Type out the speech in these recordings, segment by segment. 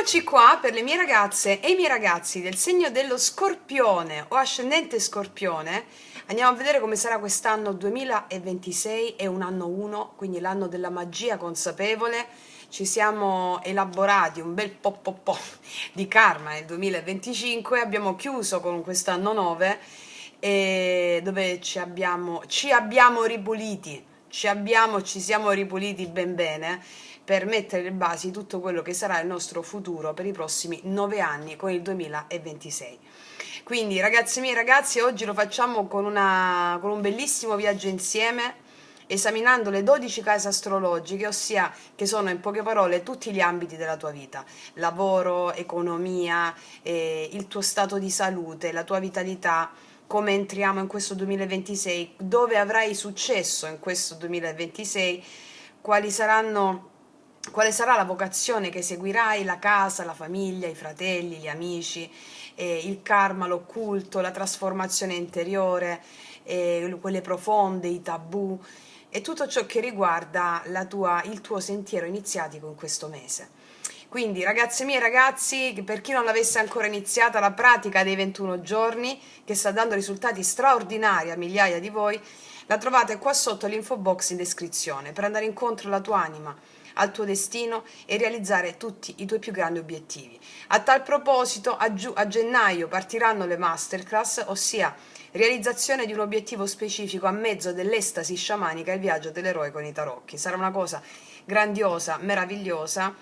Eccoci qua per le mie ragazze e i miei ragazzi del segno dello Scorpione o ascendente Scorpione. Andiamo a vedere come sarà quest'anno 2026, è un anno 1, quindi l'anno della magia consapevole. Ci siamo elaborati un bel po' di karma nel 2025, abbiamo chiuso con quest'anno 9 dove ci abbiamo ripuliti, ci siamo ripuliti ben bene per mettere le basi di tutto quello che sarà il nostro futuro per i prossimi 9 anni con il 2026. Quindi ragazzi miei ragazzi, oggi lo facciamo con un bellissimo viaggio insieme, esaminando le 12 case astrologiche, ossia che sono in poche parole tutti gli ambiti della tua vita: lavoro, economia, il tuo stato di salute, la tua vitalità, come entriamo in questo 2026, dove avrai successo in questo 2026, quali saranno quale sarà la vocazione che seguirai, la casa, la famiglia, i fratelli, gli amici, il karma, l'occulto, la trasformazione interiore, quelle profonde, i tabù e tutto ciò che riguarda il tuo sentiero iniziatico in questo mese. Quindi ragazze mie e ragazzi, per chi non l'avesse ancora iniziata la pratica dei 21 giorni, che sta dando risultati straordinari a migliaia di voi, la trovate qua sotto l'info box in descrizione per andare incontro alla tua anima, al tuo destino e realizzare tutti i tuoi più grandi obiettivi. A tal proposito, a gennaio partiranno le masterclass, ossia realizzazione di un obiettivo specifico a mezzo dell'estasi sciamanica e il viaggio dell'eroe con i tarocchi. Sarà una cosa grandiosa, meravigliosa,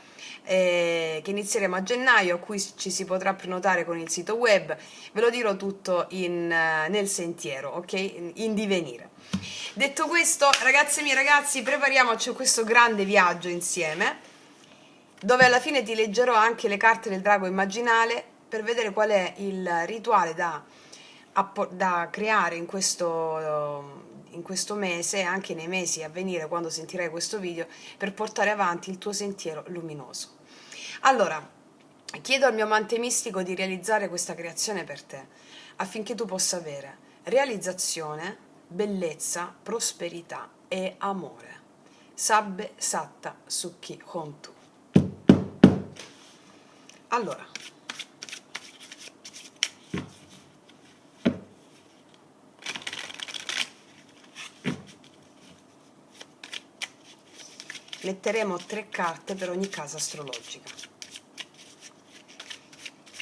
che inizieremo a gennaio, a cui ci si potrà prenotare con il sito web. Ve lo dirò tutto nel sentiero, ok? In divenire. Detto questo, ragazze e miei ragazzi, prepariamoci a questo grande viaggio insieme, dove alla fine ti leggerò anche le carte del drago immaginale per vedere qual è il rituale da creare in questo mese e anche nei mesi a venire, quando sentirai questo video, per portare avanti il tuo sentiero luminoso. Allora, chiedo al mio amante mistico di realizzare questa creazione per te, affinché tu possa avere realizzazione, bellezza, prosperità e amore. Sabbe Satta Sukhi Hontu. Allora, metteremo 3 carte per ogni casa astrologica.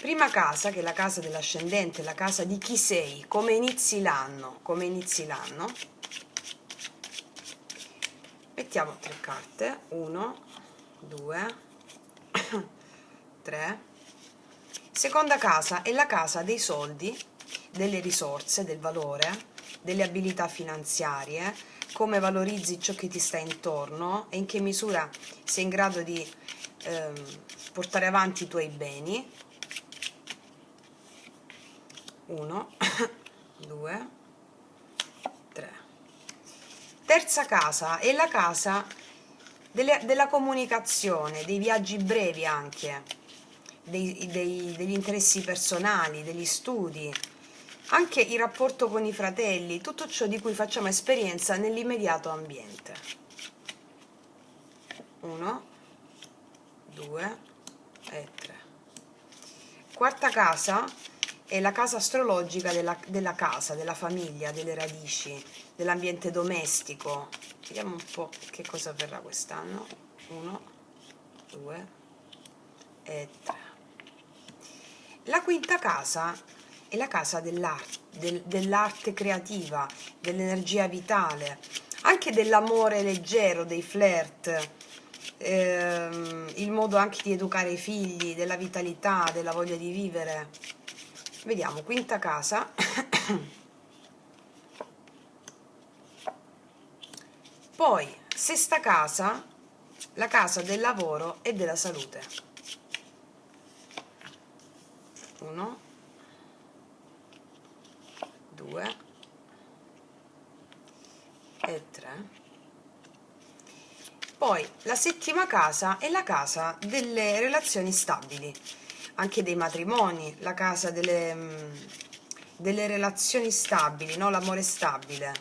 Prima casa, che è la casa dell'ascendente, la casa di chi sei, come inizi l'anno, mettiamo 3 carte, 1, 2, 3. Seconda casa è la casa dei soldi, delle risorse, del valore, delle abilità finanziarie, come valorizzi ciò che ti sta intorno e in che misura sei in grado di portare avanti i tuoi beni. 1, 2, 3. Terza casa è la casa della comunicazione, dei viaggi brevi anche, degli interessi personali, degli studi, anche il rapporto con i fratelli, tutto ciò di cui facciamo esperienza nell'immediato ambiente. 1, 2 e 3. Quarta casa è la casa astrologica della casa, della famiglia, delle radici, dell'ambiente domestico. Vediamo un po' che cosa avverrà quest'anno. 1, 2 e 3. La quinta casa è la casa dell'arte creativa, dell'energia vitale, anche dell'amore leggero, dei flirt, il modo anche di educare i figli, della vitalità, della voglia di vivere. Vediamo, quinta casa. Poi, sesta casa, la casa del lavoro e della salute. 1, 2 e 3. Poi, la settima casa è la casa delle relazioni stabili, anche dei matrimoni, la casa delle relazioni stabili, no? L'amore stabile.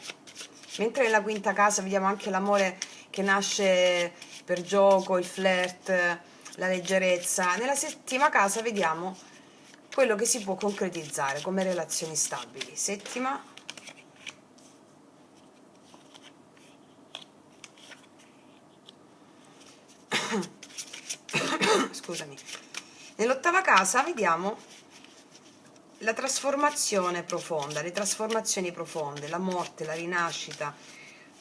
Mentre nella quinta casa vediamo anche l'amore che nasce per gioco, il flirt, la leggerezza. Nella settima casa vediamo quello che si può concretizzare come relazioni stabili. Settima. Scusami. Nell'ottava casa vediamo la trasformazione profonda, le trasformazioni profonde, la morte, la rinascita,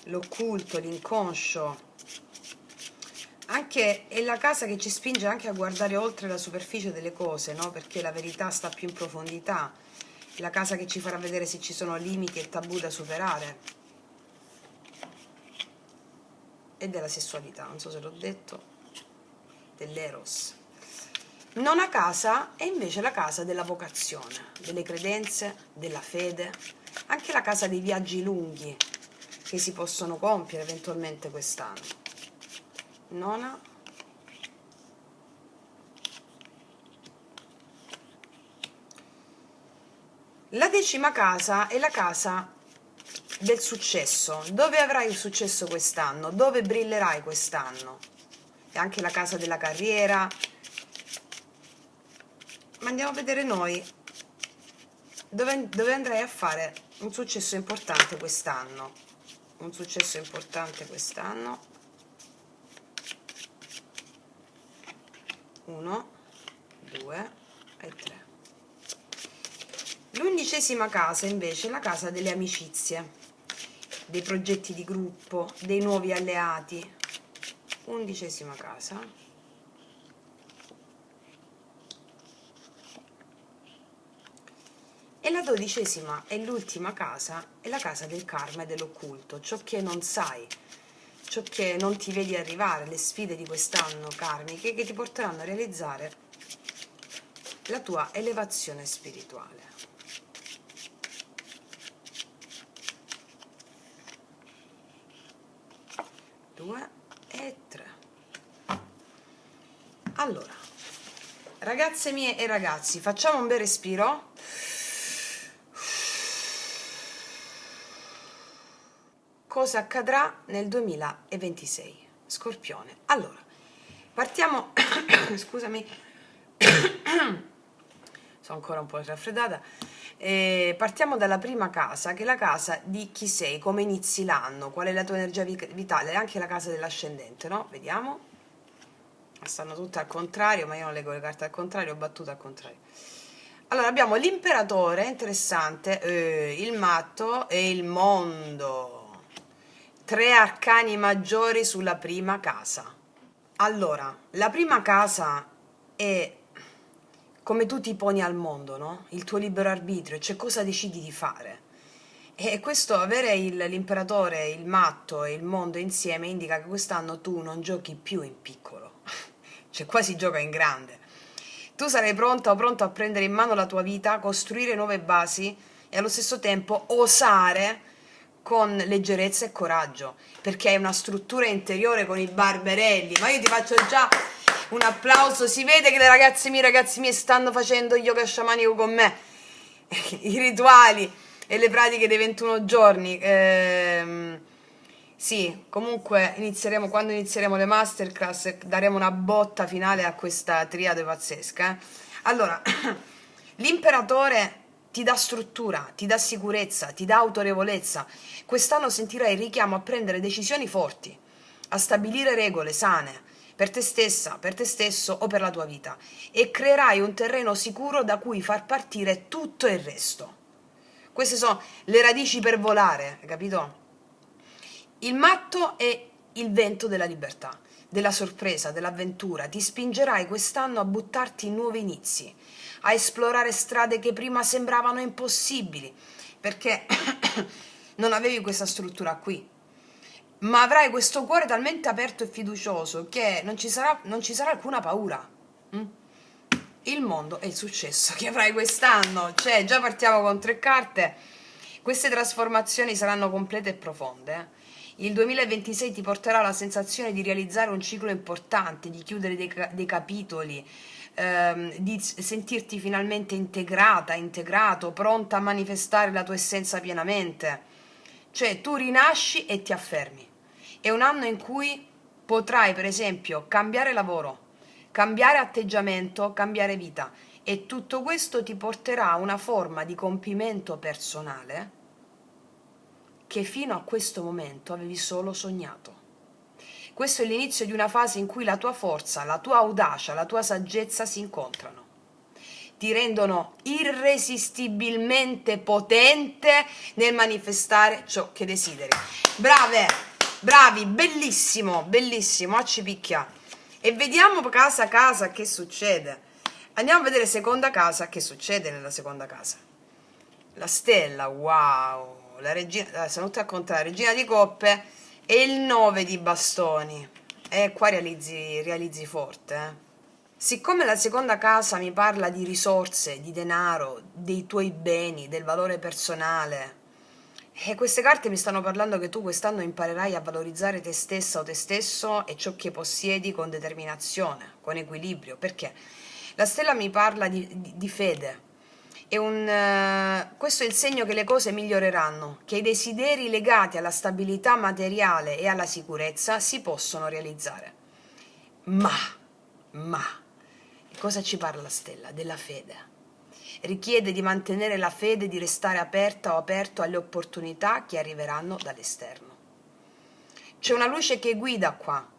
l'occulto, l'inconscio. Anche è la casa che ci spinge anche a guardare oltre la superficie delle cose, no? Perché la verità sta più in profondità. La casa che ci farà vedere se ci sono limiti e tabù da superare. E della sessualità, non so se l'ho detto, dell'eros. Nona casa è invece la casa della vocazione, delle credenze, della fede, anche la casa dei viaggi lunghi che si possono compiere eventualmente quest'anno. Nona. La decima casa è la casa del successo, dove avrai il successo quest'anno, dove brillerai quest'anno. È anche la casa della carriera. Ma andiamo a vedere noi dove andrai a fare un successo importante quest'anno. Un successo importante quest'anno. 1, 2 e 3. L'undicesima casa invece è la casa delle amicizie, dei progetti di gruppo, dei nuovi alleati. Undicesima casa. E la dodicesima e l'ultima casa è la casa del karma e dell'occulto, ciò che non sai, ciò che non ti vedi arrivare, le sfide di quest'anno karmiche che ti porteranno a realizzare la tua elevazione spirituale. 2 e 3. Allora, ragazze mie e ragazzi, facciamo un bel respiro. Cosa accadrà nel 2026? Scorpione. Allora, partiamo, scusami, sono ancora un po' raffreddata. Partiamo dalla prima casa, che è la casa di chi sei, come inizi l'anno, qual è la tua energia vitale, anche la casa dell'ascendente, no? Vediamo. Stanno tutte al contrario, ma io non leggo le carte al contrario, ho battuto al contrario. Allora, abbiamo l'imperatore, interessante, il matto e il mondo. 3 arcani maggiori sulla prima casa. Allora, la prima casa è come tu ti poni al mondo, no? Il tuo libero arbitrio, cioè cosa decidi di fare. E questo, avere l'imperatore, il matto e il mondo insieme indica che quest'anno tu non giochi più in piccolo, cioè qua si gioca in grande. Tu sarai pronta o pronto a prendere in mano la tua vita, costruire nuove basi e allo stesso tempo osare con leggerezza e coraggio, perché hai una struttura interiore con i barberelli. Ma io ti faccio già un applauso, si vede che le ragazze mie e i ragazzi miei stanno facendo yoga sciamanico con me, i rituali e le pratiche dei 21 giorni. Sì, comunque quando inizieremo le masterclass daremo una botta finale a questa triade pazzesca. Allora, l'imperatore ti dà struttura, ti dà sicurezza, ti dà autorevolezza. Quest'anno sentirai il richiamo a prendere decisioni forti, a stabilire regole sane per te stessa, per te stesso o per la tua vita, e creerai un terreno sicuro da cui far partire tutto il resto. Queste sono le radici per volare, capito? Il matto è il vento della libertà, della sorpresa, dell'avventura. Ti spingerai quest'anno a buttarti in nuovi inizi, a esplorare strade che prima sembravano impossibili, perché non avevi questa struttura qui. Ma avrai questo cuore talmente aperto e fiducioso che non ci sarà alcuna paura. Il mondo e il successo che avrai quest'anno. Cioè, già partiamo con 3 carte. Queste trasformazioni saranno complete e profonde. Il 2026 ti porterà alla sensazione di realizzare un ciclo importante, di chiudere dei capitoli, di sentirti finalmente integrata, integrato, pronta a manifestare la tua essenza pienamente. Cioè, tu rinasci e ti affermi. È un anno in cui potrai, per esempio, cambiare lavoro, cambiare atteggiamento, cambiare vita. E tutto questo ti porterà a una forma di compimento personale che fino a questo momento avevi solo sognato. Questo è l'inizio di una fase in cui la tua forza, la tua audacia, la tua saggezza si incontrano. Ti rendono irresistibilmente potente nel manifestare ciò che desideri. Brave, bravi, bellissimo, bellissimo, acci picchia. E vediamo casa a casa che succede. Andiamo a vedere seconda casa, che succede nella seconda casa. La stella, wow, la regina, sono tutte al contrario, regina di coppe e il 9 di bastoni. E qua realizzi forte, Siccome la seconda casa mi parla di risorse, di denaro, dei tuoi beni, del valore personale, e queste carte mi stanno parlando che tu quest'anno imparerai a valorizzare te stessa o te stesso e ciò che possiedi con determinazione, con equilibrio. Perché? La stella mi parla di fede. Questo è il segno che le cose miglioreranno, che i desideri legati alla stabilità materiale e alla sicurezza si possono realizzare. Ma, di cosa ci parla la stella? Della fede. Richiede di mantenere la fede, di restare aperta o aperto alle opportunità che arriveranno dall'esterno. C'è una luce che guida qua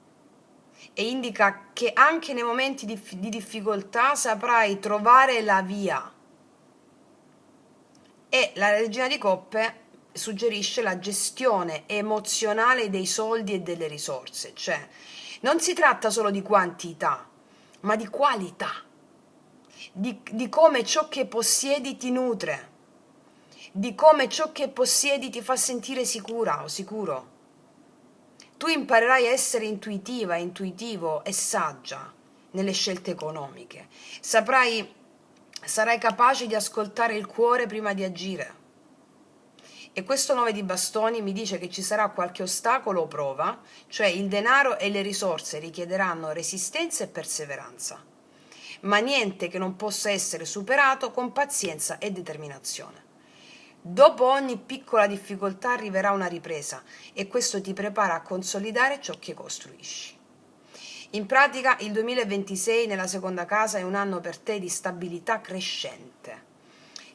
e indica che anche nei momenti di difficoltà saprai trovare la via. E la regina di coppe suggerisce la gestione emozionale dei soldi e delle risorse, cioè non si tratta solo di quantità, ma di qualità, di come ciò che possiedi ti nutre, di come ciò che possiedi ti fa sentire sicura o sicuro. Tu imparerai a essere intuitiva, intuitivo e saggia nelle scelte economiche. Sarai capace di ascoltare il cuore prima di agire. E questo 9 di bastoni mi dice che ci sarà qualche ostacolo o prova, cioè il denaro e le risorse richiederanno resistenza e perseveranza, ma niente che non possa essere superato con pazienza e determinazione. Dopo ogni piccola difficoltà arriverà una ripresa e questo ti prepara a consolidare ciò che costruisci. In pratica il 2026 nella seconda casa è un anno per te di stabilità crescente,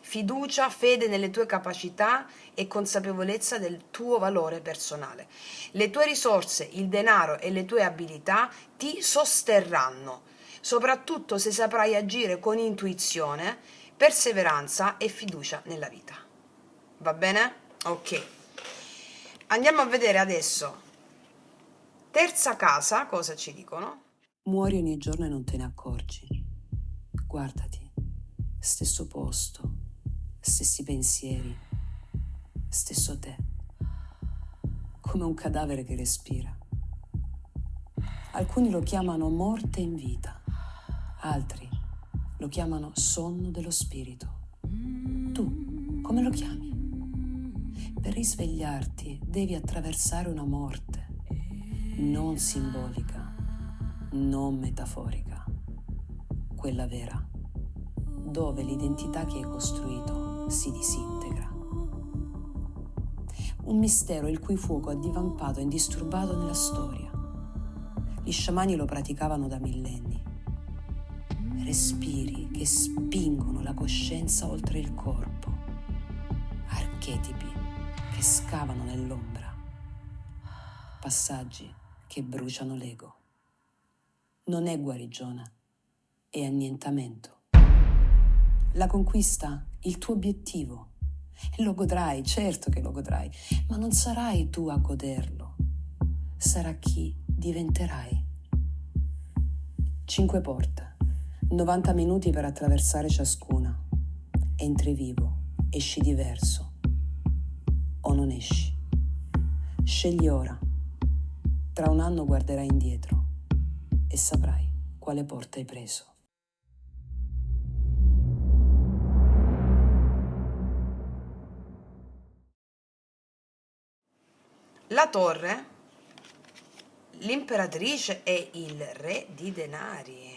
fiducia, fede nelle tue capacità e consapevolezza del tuo valore personale. Le tue risorse, il denaro e le tue abilità ti sosterranno, soprattutto se saprai agire con intuizione, perseveranza e fiducia nella vita. Va bene? Ok. Andiamo a vedere adesso. Terza casa, cosa ci dicono? Muori ogni giorno e non te ne accorgi. Guardati, stesso posto, stessi pensieri, stesso te, come un cadavere che respira. Alcuni lo chiamano morte in vita, altri lo chiamano sonno dello spirito. Tu, come lo chiami? Per risvegliarti devi attraversare una morte, non simbolica, non metaforica, quella vera, dove l'identità che hai costruito si disintegra. Un mistero il cui fuoco è divampato e indisturbato nella storia. Gli sciamani lo praticavano da millenni. Respiri che spingono la coscienza oltre il corpo, archetipi che scavano nell'ombra, passaggi che bruciano l'ego. Non è guarigione, è annientamento. La conquista, il tuo obiettivo. E lo godrai, certo che lo godrai, ma non sarai tu a goderlo. Sarà chi diventerai. 5 porte, 90 minuti per attraversare ciascuna. Entri vivo, esci diverso. O non esci. Scegli ora. Tra un anno guarderai indietro e saprai quale porta hai preso. La torre, l'imperatrice e il re di denari.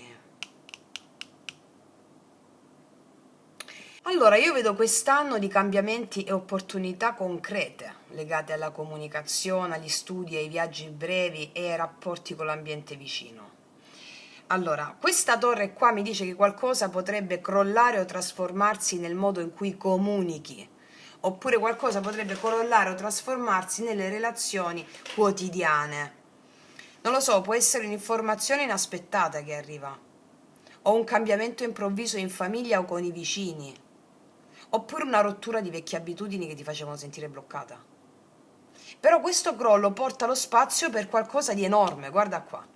Allora, io vedo quest'anno di cambiamenti e opportunità concrete legate alla comunicazione, agli studi, ai viaggi brevi e ai rapporti con l'ambiente vicino. Allora, questa torre qua mi dice che qualcosa potrebbe crollare o trasformarsi nel modo in cui comunichi, oppure qualcosa potrebbe crollare o trasformarsi nelle relazioni quotidiane. Non lo so, può essere un'informazione inaspettata che arriva, o un cambiamento improvviso in famiglia o con i vicini, oppure una rottura di vecchie abitudini che ti facevano sentire bloccata. Però questo crollo porta lo spazio per qualcosa di enorme, guarda qua.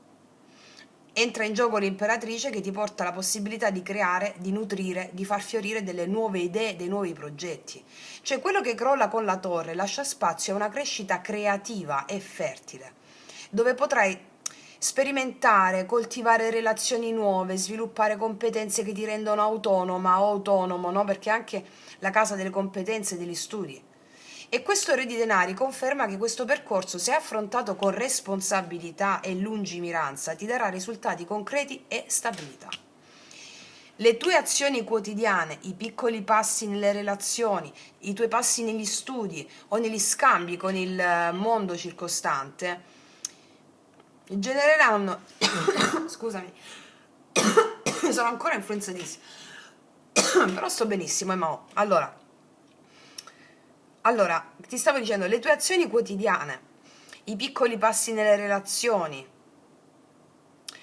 Entra in gioco l'imperatrice che ti porta la possibilità di creare, di nutrire, di far fiorire delle nuove idee, dei nuovi progetti. Cioè quello che crolla con la torre lascia spazio a una crescita creativa e fertile, dove potrai sperimentare, coltivare relazioni nuove, sviluppare competenze che ti rendono autonoma o autonomo, no? Perché è anche la casa delle competenze e degli studi. E questo Re di Denari conferma che questo percorso, se affrontato con responsabilità e lungimiranza, ti darà risultati concreti e stabilità. Le tue azioni quotidiane, i piccoli passi nelle relazioni, i tuoi passi negli studi o negli scambi con il mondo circostante genereranno scusami, sono ancora influenzatissima, però sto benissimo, Mao. Allora, ti stavo dicendo, le tue azioni quotidiane, i piccoli passi nelle relazioni,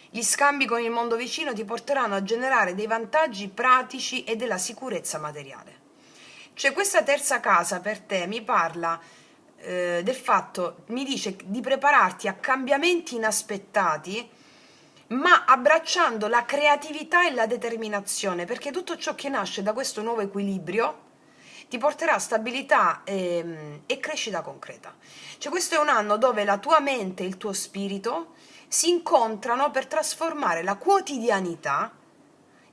gli scambi con il mondo vicino ti porteranno a generare dei vantaggi pratici e della sicurezza materiale. Cioè questa terza casa per te mi parla del fatto, mi dice di prepararti a cambiamenti inaspettati, ma abbracciando la creatività e la determinazione, perché tutto ciò che nasce da questo nuovo equilibrio ti porterà stabilità e crescita concreta. Cioè questo è un anno dove la tua mente e il tuo spirito si incontrano per trasformare la quotidianità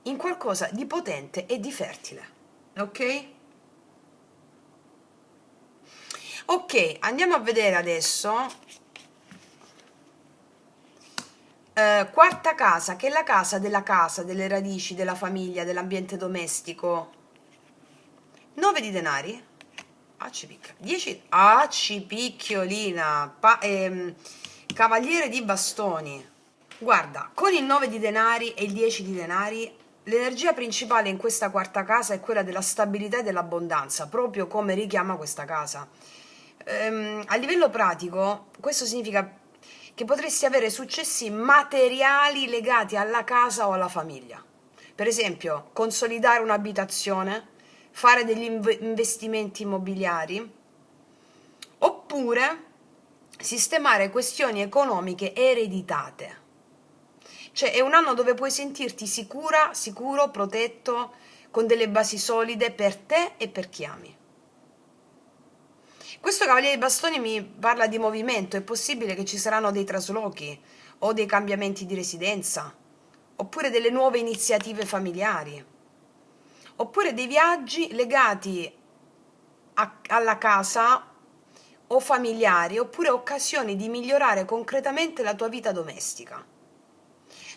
in qualcosa di potente e di fertile. Ok? Ok, andiamo a vedere adesso quarta casa, che è la casa, delle radici, della famiglia, dell'ambiente domestico. 9 di denari. Ci picca. 10. Ci picchiolina. Cavaliere di bastoni. Guarda, con il 9 di denari e il 10 di denari, l'energia principale in questa quarta casa è quella della stabilità e dell'abbondanza, proprio come richiama questa casa. A livello pratico, questo significa che potresti avere successi materiali legati alla casa o alla famiglia. Per esempio, consolidare un'abitazione, fare degli investimenti immobiliari, oppure sistemare questioni economiche ereditate. Cioè è un anno dove puoi sentirti sicura, sicuro, protetto, con delle basi solide per te e per chi ami. Questo Cavaliere dei Bastoni mi parla di movimento, è possibile che ci saranno dei traslochi o dei cambiamenti di residenza, oppure delle nuove iniziative familiari, oppure dei viaggi legati alla casa o familiari, oppure occasioni di migliorare concretamente la tua vita domestica.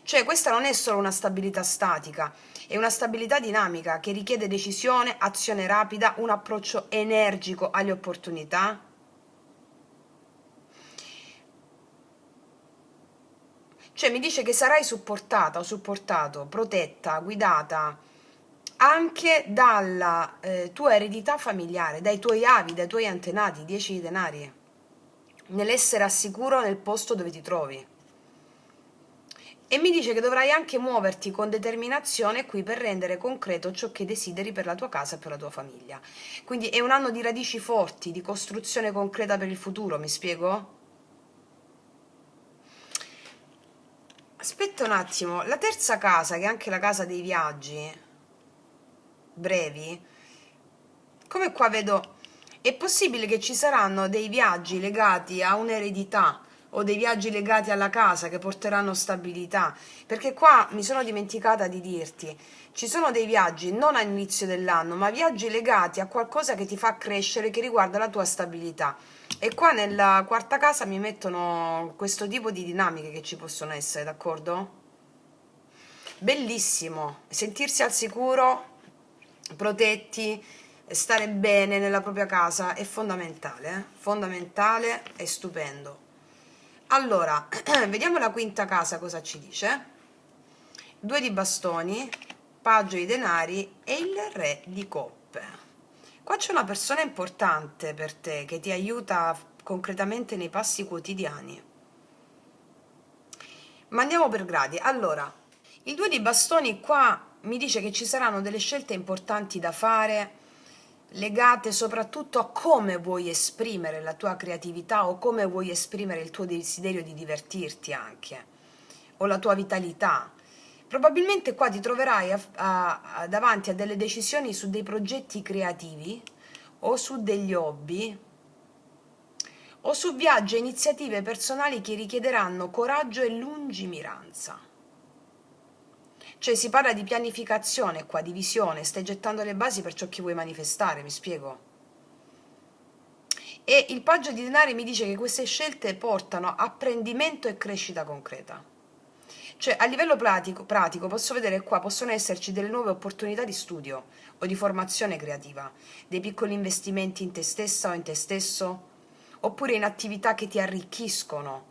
Cioè questa non è solo una stabilità statica, è una stabilità dinamica che richiede decisione, azione rapida, un approccio energico alle opportunità. Cioè mi dice che sarai supportata o supportato, protetta, guidata anche dalla tua eredità familiare, dai tuoi avi, dai tuoi antenati, 10 di denari, nell'essere al sicuro nel posto dove ti trovi. E mi dice che dovrai anche muoverti con determinazione qui per rendere concreto ciò che desideri per la tua casa e per la tua famiglia. Quindi è un anno di radici forti, di costruzione concreta per il futuro, mi spiego? Aspetta un attimo, la terza casa, che è anche la casa dei viaggi brevi, come qua vedo, è possibile che ci saranno dei viaggi legati a un'eredità o dei viaggi legati alla casa che porteranno stabilità, perché qua mi sono dimenticata di dirti, ci sono dei viaggi non all'inizio dell'anno, ma viaggi legati a qualcosa che ti fa crescere, che riguarda la tua stabilità. E qua nella quarta casa mi mettono questo tipo di dinamiche che ci possono essere, d'accordo? Bellissimo, sentirsi al sicuro, protetti, stare bene nella propria casa è fondamentale, fondamentale e stupendo. Allora, vediamo la quinta casa cosa ci dice. 2 di bastoni, paggio di denari e il re di coppe. Qua c'è una persona importante per te che ti aiuta concretamente nei passi quotidiani. Ma andiamo per gradi. Allora, il 2 di bastoni qua mi dice che ci saranno delle scelte importanti da fare, legate soprattutto a come vuoi esprimere la tua creatività o come vuoi esprimere il tuo desiderio di divertirti anche, o la tua vitalità. Probabilmente qua ti troverai davanti a delle decisioni su dei progetti creativi o su degli hobby o su viaggi e iniziative personali che richiederanno coraggio e lungimiranza. Cioè si parla di pianificazione qua, di visione, stai gettando le basi per ciò che vuoi manifestare, mi spiego? E il paggio di denari mi dice che queste scelte portano apprendimento e crescita concreta. Cioè a livello pratico posso vedere qua, possono esserci delle nuove opportunità di studio o di formazione creativa, dei piccoli investimenti in te stessa o in te stesso, oppure in attività che ti arricchiscono,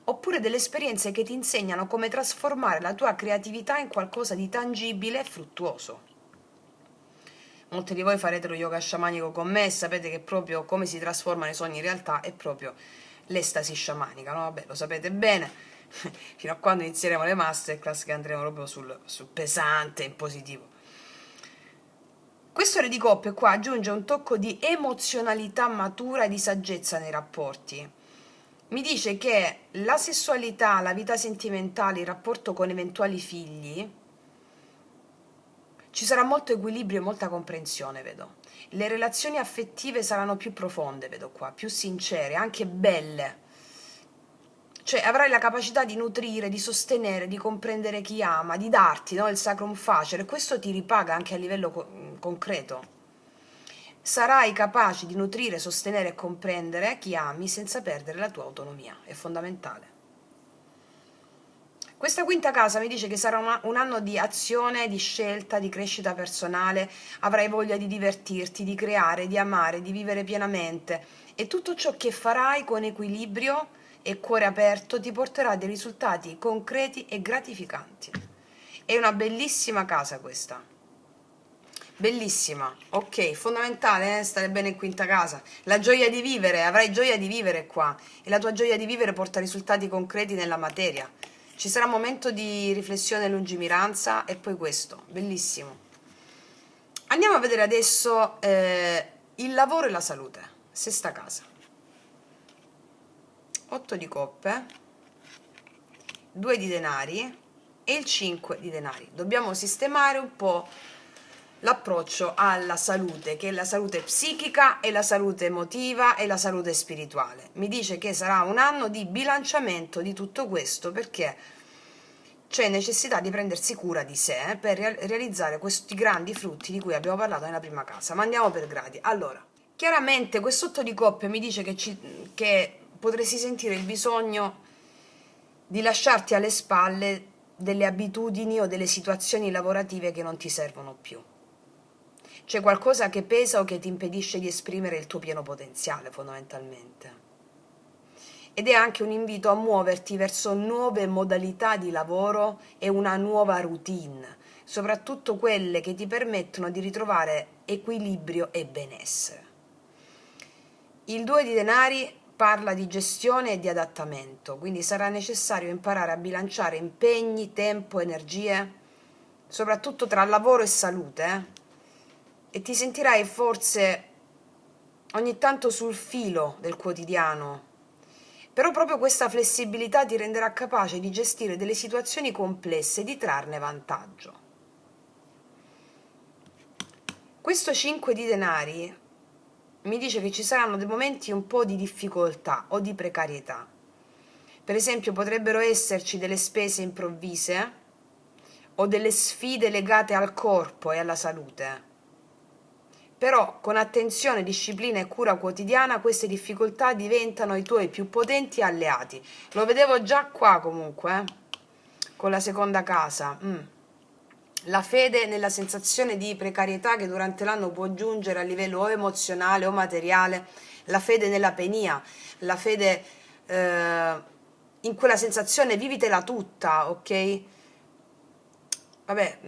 oppure delle esperienze che ti insegnano come trasformare la tua creatività in qualcosa di tangibile e fruttuoso. Molti di voi farete lo yoga sciamanico con me e sapete che proprio come si trasformano i sogni in realtà è proprio l'estasi sciamanica, no? Vabbè, lo sapete bene, fino a quando inizieremo le masterclass che andremo proprio sul pesante in positivo. Questo re di coppe qua aggiunge un tocco di emozionalità matura e di saggezza nei rapporti. Mi dice che la sessualità, la vita sentimentale, il rapporto con eventuali figli, ci sarà molto equilibrio e molta comprensione, vedo. Le relazioni affettive saranno più profonde, vedo qua, più sincere, anche belle. Cioè avrai la capacità di nutrire, di sostenere, di comprendere chi ama, di darti, no, il sacrum facere. Questo ti ripaga anche a livello concreto. Sarai capace di nutrire, sostenere e comprendere chi ami senza perdere la tua autonomia. È fondamentale. Questa quinta casa mi dice che sarà un anno di azione, di scelta, di crescita personale, avrai voglia di divertirti, di creare, di amare, di vivere pienamente e tutto ciò che farai con equilibrio e cuore aperto ti porterà a dei risultati concreti e gratificanti. È una bellissima casa questa. Bellissima, ok, fondamentale stare bene in quinta casa. La gioia di vivere, avrai gioia di vivere qua e la tua gioia di vivere porta risultati concreti nella materia. Ci sarà un momento di riflessione e lungimiranza e poi questo, bellissimo. Andiamo a vedere adesso il lavoro e la salute, sesta casa. 8 di coppe, 2 di denari e il 5 di denari. Dobbiamo sistemare un po' l'approccio alla salute, che è la salute psichica e la salute emotiva e la salute spirituale. Mi dice che sarà un anno di bilanciamento di tutto questo perché c'è necessità di prendersi cura di sé per realizzare questi grandi frutti di cui abbiamo parlato nella prima casa. Ma andiamo per gradi. Allora, chiaramente quest'otto di coppe mi dice che potresti sentire il bisogno di lasciarti alle spalle delle abitudini o delle situazioni lavorative che non ti servono più. C'è qualcosa che pesa o che ti impedisce di esprimere il tuo pieno potenziale, fondamentalmente. Ed è anche un invito a muoverti verso nuove modalità di lavoro e una nuova routine, soprattutto quelle che ti permettono di ritrovare equilibrio e benessere. Il 2 di denari parla di gestione e di adattamento, quindi sarà necessario imparare a bilanciare impegni, tempo, energie, soprattutto tra lavoro e salute, e ti sentirai forse ogni tanto sul filo del quotidiano, però proprio questa flessibilità ti renderà capace di gestire delle situazioni complesse e di trarne vantaggio. Questo 5 di denari mi dice che ci saranno dei momenti un po' di difficoltà o di precarietà. Per esempio potrebbero esserci delle spese improvvise o delle sfide legate al corpo e alla salute. Però con attenzione, disciplina e cura quotidiana queste difficoltà diventano i tuoi più potenti alleati. Lo vedevo già qua comunque, con la seconda casa. La fede nella sensazione di precarietà che durante l'anno può giungere a livello o emozionale o materiale, la fede nella penia, la fede in quella sensazione, vivitela tutta, ok? Vabbè,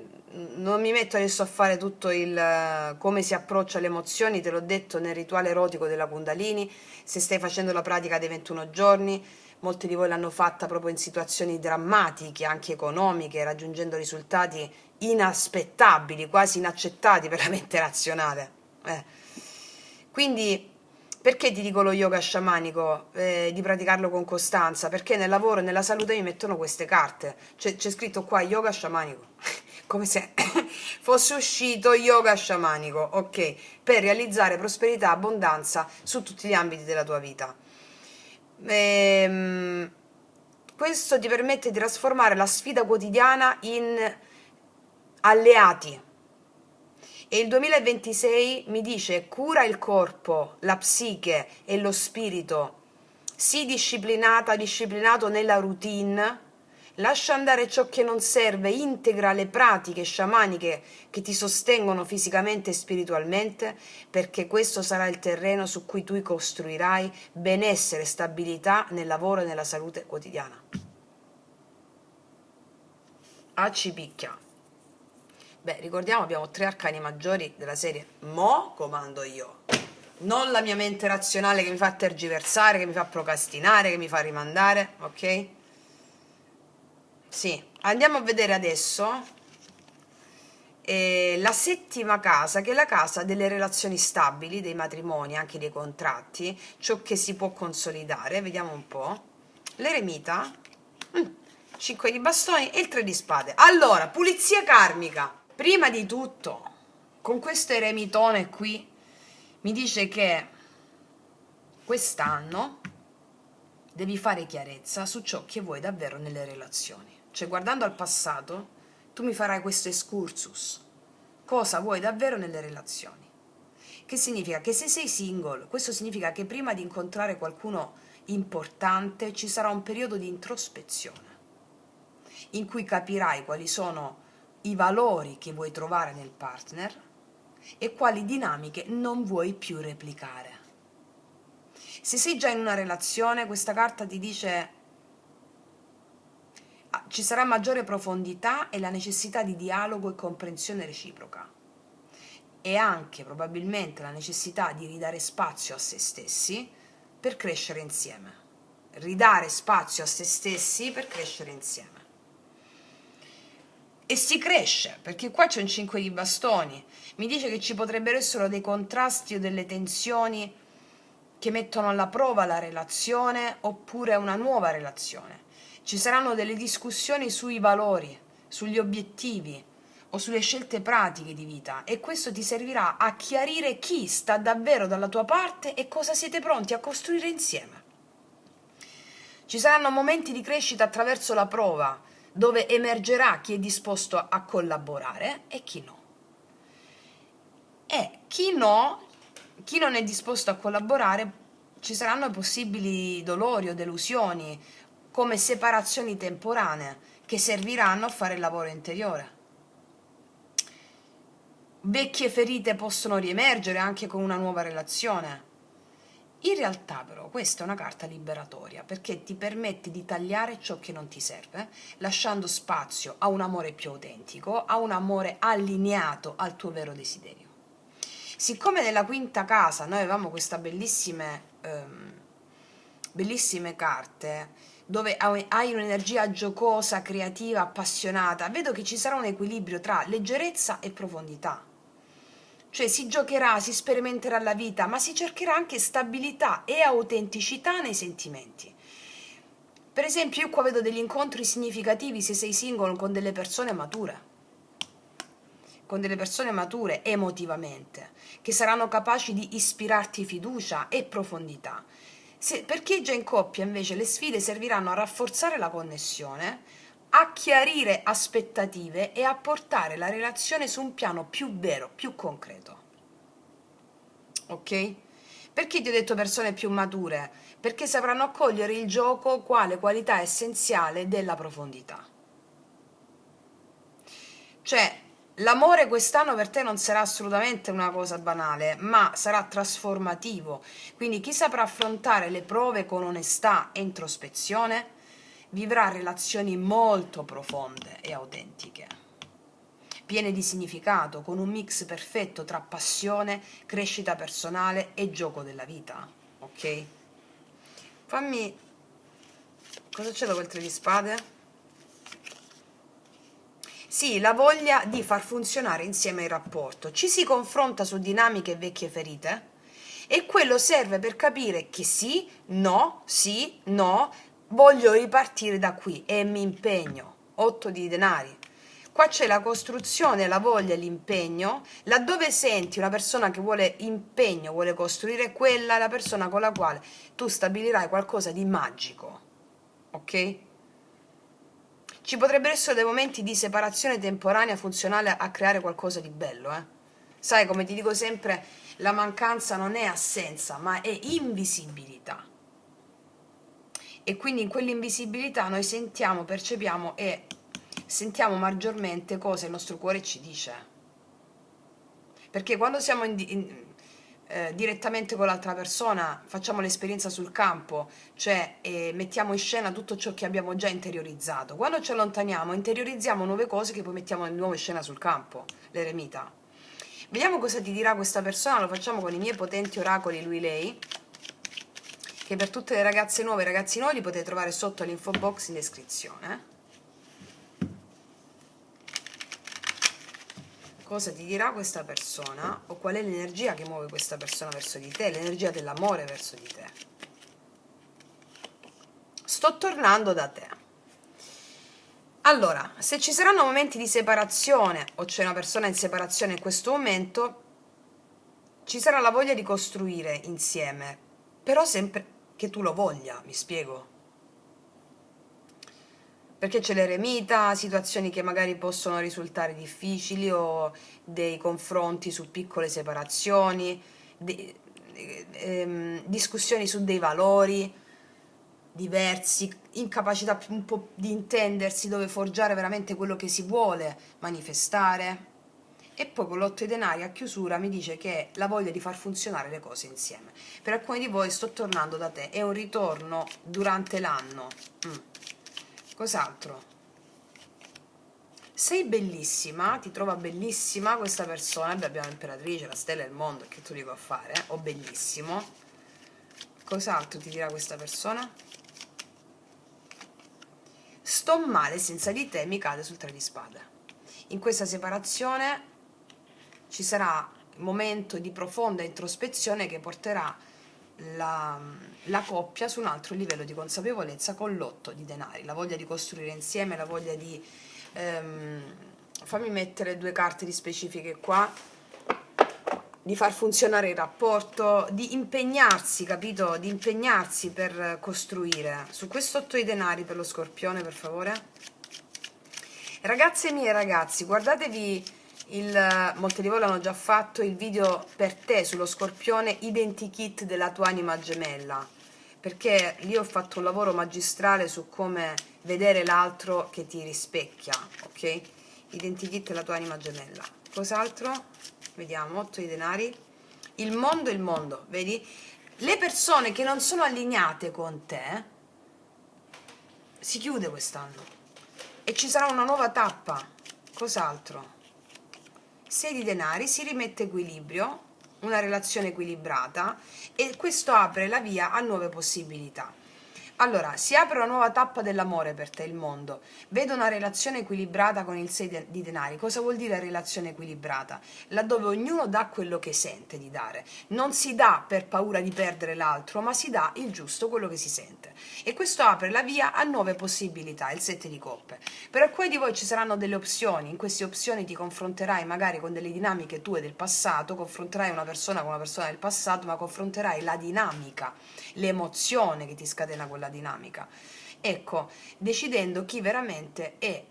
non mi metto adesso a fare tutto il come si approccia alle emozioni, te l'ho detto nel rituale erotico della Kundalini, se stai facendo la pratica dei 21 giorni, molti di voi l'hanno fatta proprio in situazioni drammatiche, anche economiche, raggiungendo risultati inaspettabili, quasi inaccettati per la mente razionale. Quindi, perché ti dico lo yoga sciamanico, di praticarlo con costanza? Perché nel lavoro e nella salute mi mettono queste carte. C'è scritto qua yoga sciamanico, come se fosse uscito yoga sciamanico, ok? Per realizzare prosperità, abbondanza su tutti gli ambiti della tua vita. Questo ti permette di trasformare la sfida quotidiana in alleati. E il 2026 mi dice cura il corpo, la psiche e lo spirito, sii disciplinato nella routine, lascia andare ciò che non serve, integra le pratiche sciamaniche che ti sostengono fisicamente e spiritualmente, perché questo sarà il terreno su cui tu costruirai benessere e stabilità nel lavoro e nella salute quotidiana. Ci picchia. Beh, ricordiamo, abbiamo 3 arcani maggiori della serie. Mo comando io. Non la mia mente razionale che mi fa tergiversare, che mi fa procrastinare, che mi fa rimandare, ok? Sì, andiamo a vedere adesso la 7ª casa, che è la casa delle relazioni stabili, dei matrimoni, anche dei contratti, ciò che si può consolidare. Vediamo un po'. L'eremita, 5 di bastoni e il 3 di spade. Allora, pulizia karmica. Prima di tutto, con questo eremitone qui, mi dice che quest'anno devi fare chiarezza su ciò che vuoi davvero nelle relazioni. Cioè, guardando al passato, tu mi farai questo excursus. Cosa vuoi davvero nelle relazioni? Che significa? Che se sei single, questo significa che prima di incontrare qualcuno importante ci sarà un periodo di introspezione, in cui capirai quali sono i valori che vuoi trovare nel partner e quali dinamiche non vuoi più replicare. Se sei già in una relazione, questa carta ti dice ci sarà maggiore profondità e la necessità di dialogo e comprensione reciproca, e anche probabilmente la necessità di ridare spazio a se stessi per crescere insieme. Ridare spazio a se stessi per crescere insieme. E si cresce, perché qua c'è un 5 di bastoni, mi dice che ci potrebbero essere dei contrasti o delle tensioni che mettono alla prova la relazione oppure una nuova relazione. Ci saranno delle discussioni sui valori, sugli obiettivi o sulle scelte pratiche di vita, e questo ti servirà a chiarire chi sta davvero dalla tua parte e cosa siete pronti a costruire insieme. Ci saranno momenti di crescita attraverso la prova, dove emergerà chi è disposto a collaborare e chi no. E chi non è disposto a collaborare, ci saranno possibili dolori o delusioni, come separazioni temporanee, che serviranno a fare il lavoro interiore. Vecchie ferite possono riemergere anche con una nuova relazione. In realtà però questa è una carta liberatoria, perché ti permette di tagliare ciò che non ti serve, lasciando spazio a un amore più autentico, a un amore allineato al tuo vero desiderio. Siccome nella 5ª casa noi avevamo queste bellissime carte, dove hai un'energia giocosa, creativa, appassionata, vedo che ci sarà un equilibrio tra leggerezza e profondità. Cioè si giocherà, si sperimenterà la vita, ma si cercherà anche stabilità e autenticità nei sentimenti. Per esempio, io qua vedo degli incontri significativi se sei single con delle persone mature emotivamente, che saranno capaci di ispirarti fiducia e profondità. Per chi è già in coppia, invece, le sfide serviranno a rafforzare la connessione, a chiarire aspettative e a portare la relazione su un piano più vero, più concreto. Ok? Perché ti ho detto persone più mature? Perché sapranno accogliere il gioco quale qualità essenziale della profondità. Cioè, l'amore quest'anno per te non sarà assolutamente una cosa banale, ma sarà trasformativo. Quindi chi saprà affrontare le prove con onestà e introspezione vivrà relazioni molto profonde e autentiche. piene di significato, con un mix perfetto tra passione, crescita personale e gioco della vita, ok? Fammi... cosa c'è da quel 3 di spade? Sì, la voglia di far funzionare insieme il rapporto. Ci si confronta su dinamiche e vecchie ferite e quello serve per capire che sì, no, voglio ripartire da qui e mi impegno. 8 di denari. Qua c'è la costruzione, la voglia e l'impegno. Laddove senti una persona che vuole impegno, vuole costruire, quella è la persona con la quale tu stabilirai qualcosa di magico, ok? Ci potrebbero essere dei momenti di separazione temporanea funzionale a creare qualcosa di bello, eh? Sai, come ti dico sempre, la mancanza non è assenza, ma è invisibilità. E quindi in quell'invisibilità noi sentiamo, percepiamo e sentiamo maggiormente cosa il nostro cuore ci dice. Perché quando siamo direttamente con l'altra persona, facciamo l'esperienza sul campo, cioè mettiamo in scena tutto ciò che abbiamo già interiorizzato. Quando ci allontaniamo, interiorizziamo nuove cose che poi mettiamo di nuovo in scena sul campo, l'eremita. Vediamo cosa ti dirà questa persona, lo facciamo con i miei potenti oracoli lui-lei, che per tutte le ragazze nuove e ragazzi nuovi li potete trovare sotto l'info box in descrizione. Cosa ti dirà questa persona o qual è l'energia che muove questa persona verso di te, l'energia dell'amore verso di te. Sto tornando da te. Allora, se ci saranno momenti di separazione o c'è una persona in separazione in questo momento, ci sarà la voglia di costruire insieme, però sempre che tu lo voglia, mi spiego. Perché c'è l'eremita, situazioni che magari possono risultare difficili o dei confronti su piccole separazioni, discussioni su dei valori diversi, incapacità un po' di intendersi, dove forgiare veramente quello che si vuole manifestare. E poi con l'8 di denari a chiusura mi dice che la voglia di far funzionare le cose insieme. Per alcuni di voi sto tornando da te, è un ritorno durante l'anno. Cos'altro? Sei bellissima, ti trova bellissima questa persona. Beh, abbiamo l'imperatrice, la stella del mondo, che tu dico a fare, o bellissimo. Cos'altro ti dirà questa persona? Sto male senza di te, mi cade sul 3 di spade. In questa separazione ci sarà un momento di profonda introspezione che porterà la coppia su un altro livello di consapevolezza con l'8 di denari, la voglia di costruire insieme, la voglia di fammi mettere 2 carte di specifiche qua, di far funzionare il rapporto, di impegnarsi, capito? Di impegnarsi per costruire. Su questo 8 di denari per lo Scorpione, per favore. Ragazze mie e ragazzi, guardatevi molte di voi l'hanno già fatto, il video per te sullo Scorpione, identikit della tua anima gemella, perché lì ho fatto un lavoro magistrale su come vedere l'altro che ti rispecchia, ok? Identikit della tua anima gemella. Cos'altro? Vediamo, 8 di denari. Il mondo, vedi? Le persone che non sono allineate con te, si chiude quest'anno e ci sarà una nuova tappa. Cos'altro? 6 di denari, si rimette equilibrio, una relazione equilibrata, e questo apre la via a nuove possibilità. Allora, si apre una nuova tappa dell'amore per te, il mondo. Vedo una relazione equilibrata con il 6 di denari. Cosa vuol dire relazione equilibrata? Laddove ognuno dà quello che sente di dare. Non si dà per paura di perdere l'altro, ma si dà il giusto, quello che si sente. E questo apre la via a nuove possibilità, il 7 di coppe. Per alcuni di voi ci saranno delle opzioni. In queste opzioni ti confronterai magari con delle dinamiche tue del passato, confronterai una persona con una persona del passato, ma confronterai la dinamica, l'emozione che ti scatena quella dinamica. Ecco, decidendo chi veramente è